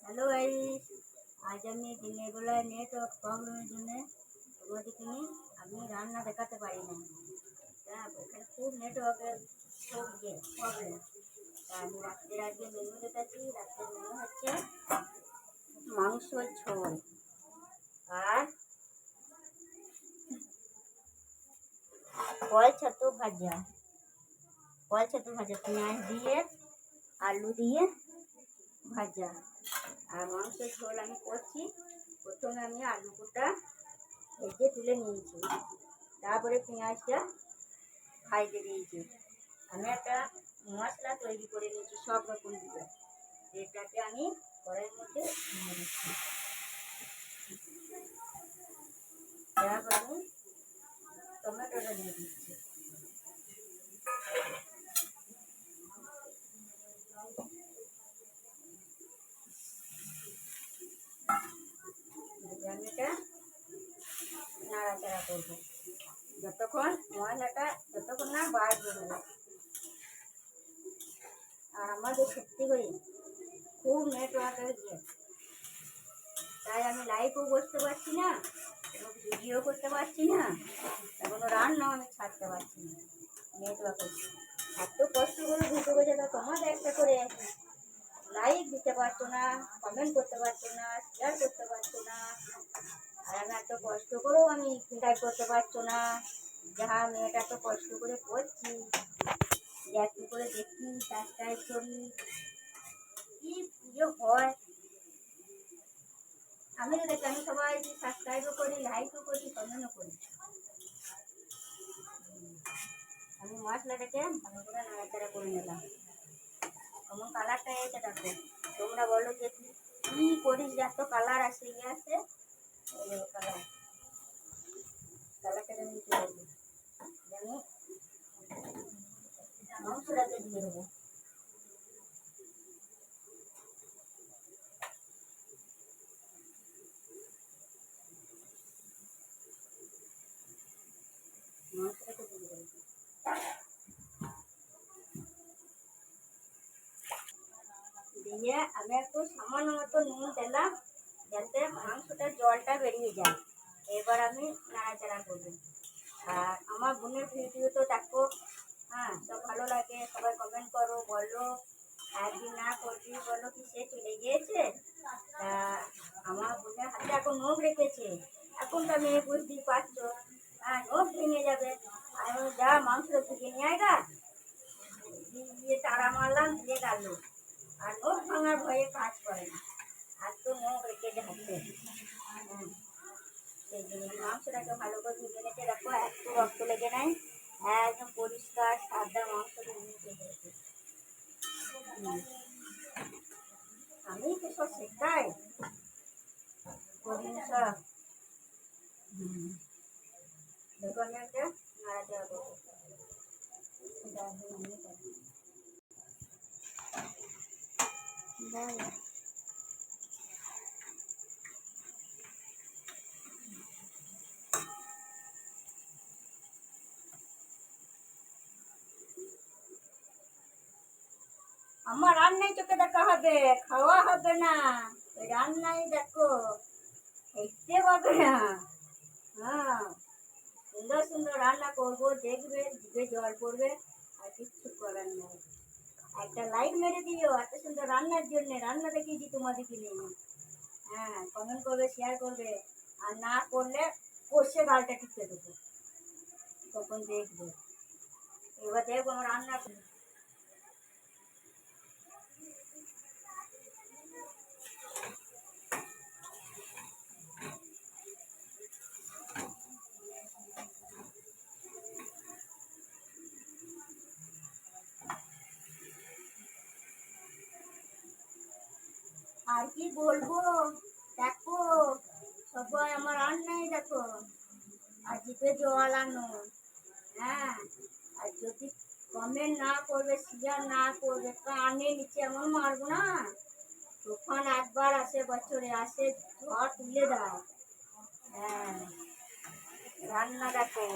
Hello guys, আজ আমি দিনের বেলায় নেটওয়ার্ক প্রবলেমের জন্য তোমাদেরকে আমি রান্না দেখাতে পারি না। হ্যাঁ, এখানে খুব নেটওয়ার্কের খুব প্রবলেম। তা আমি রাত্রের আজকে মেনু দেখাচ্ছি। রাত্রের মেনু হচ্ছে মাংস ঝোল আর কল ছাতু ভাজা। পেঁয়াজ দিয়ে আলু দিয়ে ভাজা। আর মাংসের ঝোল আমি করছি। প্রথমে আমি আলুটা ভেজে তুলে নিয়েছি, তারপরে পেঁয়াজটা ভাজতে দিয়েছি। আমি একটা মশলা তৈরি করে নিয়েছি সব রকম দিয়ে, এটাকে আমি কড়াইয়ের মধ্যে দিয়ে দিচ্ছি। তারপর আমি টমেটোটা দিয়ে দিচ্ছি। আমি এটা নাড়াচাড়া করবো যতক্ষণ না বাড়বে না। আর আমাদের সত্যি করে খুব নেটওয়ার্কের তাই আমি লাইভও বসতে পারছি না, কোনো ভিডিও করতে পারছি না, কোনো রান্নাও আমি ছাড়তে পারছি না। নেটওয়ার্কের এত কষ্ট করে ভিডিও করছে, তা তোমাদের একটা করে লাইক দিতে পারছো না, কমেন্ট করতে পারছো না, শেয়ার করতে পারছো না। আর আমি এত কষ্ট করেও আমি টাইপ করতে পারছো না। যাহা আমি এটা এত কষ্ট করে করছি, একটু করে দেখি, সাবস্ক্রাইব করি, কি পুজো হয়। আমি তো দেখি আমি সবাই সাবস্ক্রাইবও করি, লাইকও করি, কমেন্টও করি। আমি মশলাটাকে ভালো করে নাড়াচাড়া করে নিলাম। কেমন কালারটা এসে দেখো, তোমরা বলো যে কি করিস, এত কালার আসে আসে। কালারটাকে আমি কি করবো, আমি মাংসটাকে দিয়ে দেবো। মাংসটাকে দিয়ে দেবো দিয়ে আমি একটু সামান্য মতো নুন দিলাম, যাতে মাংসটার জলটা বেরিয়ে যায়। এবার আমি নাড়াচাড়া করবো। আর আমার বোনের ভিডিও তো দেখো, হ্যাঁ, সব ভালো লাগে, সবাই কমেন্ট করো, বলো একদিন না করবি, বলো কি সে চলে গিয়েছে। তা আমার বোনের হাতে এখন নখ রেখেছে, এখন তো মেয়ে বুঝতেই পারছো, হ্যাঁ, নখ ভেঙে যাবে। আমি যা মাংসটা ভেঙে নিয়ে আয়গা, দিয়ে তাড়া মারলাম, দিয়ে গেল। আর নখ ভাঙার ভয়ে কাজ করে না, আর তো নখ রেখেছে হাতে। হ্যাঁ, সেই জন্য মাংসটাকে ভালো করে ভেঙে নিতে দেখো, একটু রক্ত লেগে নাই, একদম পরিষ্কার সাদা মাংস নিয়ে গেছে। আমি তো সব শেখাই করি সব। দেখো আমি একটা নাড়াচাড়া করবো। আমার রান্নাই চোখে দেখা হবে, খাওয়া হবে না। রান্নাই দেখো, খেতে পাবে না। হ্যাঁ, সুন্দর সুন্দর রান্না করবো, দেখবে জিভে জল পড়বে, আর কিচ্ছু করার নেই। একটা লাইক মেরে দিও এত সুন্দর রান্নার জন্য, রান্না দেখিয়েছি তোমাদেরকে নিয়ে। হ্যাঁ, কমেন্ট করবে, শেয়ার করবে, আর না করলে কষে গালটা টিপতে দেবো, তখন দেখবে। এবার দেখবো আমার রান্না। আর কি বলবো, দেখো সবাই আমার রান্নাই দেখো, আর জিভে জল আনো। হ্যাঁ, আর যদি কমেন্ট না করবে, শেয়ার না করবে, কানে নিচে এমন মারবো না। তুফান একবার আসে, বছরে আসে, ঝড় তুলে দেয়। হ্যাঁ, রান্না দেখো।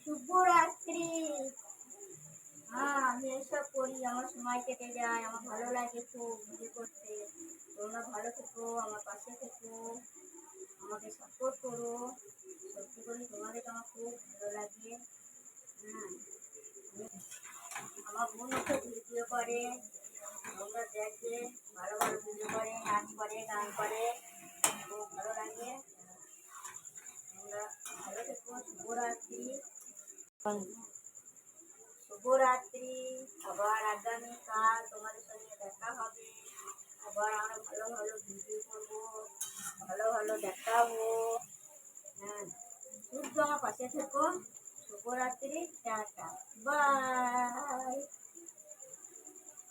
শুভরাত্রি। হ্যাঁ, আমি এসব করি, আমার সময় কেটে যায়, আমার ভালো লাগে খুব ভিডিও করতে। তোমরা ভালো থেকো, আমার পাশে থেকো, আমাকে সাপোর্ট করো। সত্যি করে তোমাদেরকে আমার খুব ভালো লাগে। হ্যাঁ, আমার বোন তো ভিডিও করে, তোমরা দেখে, ভালো ভালো ভিডিও করে, নাচ করে, গান করে, খুব ভালো লাগে। তোমরা ভালো থেকো। শুভরাত্রি। শুভরাত্রি। আবার আগামীকাল তোমাদের সঙ্গে দেখা হবে। আবার আমরা ভালো ভালো ভিডিও করবো, ভালো ভালো দেখাবো। হ্যাঁ, শুধু আমার পাশে থেকো। শুভরাত্রি, টাটা, বাই।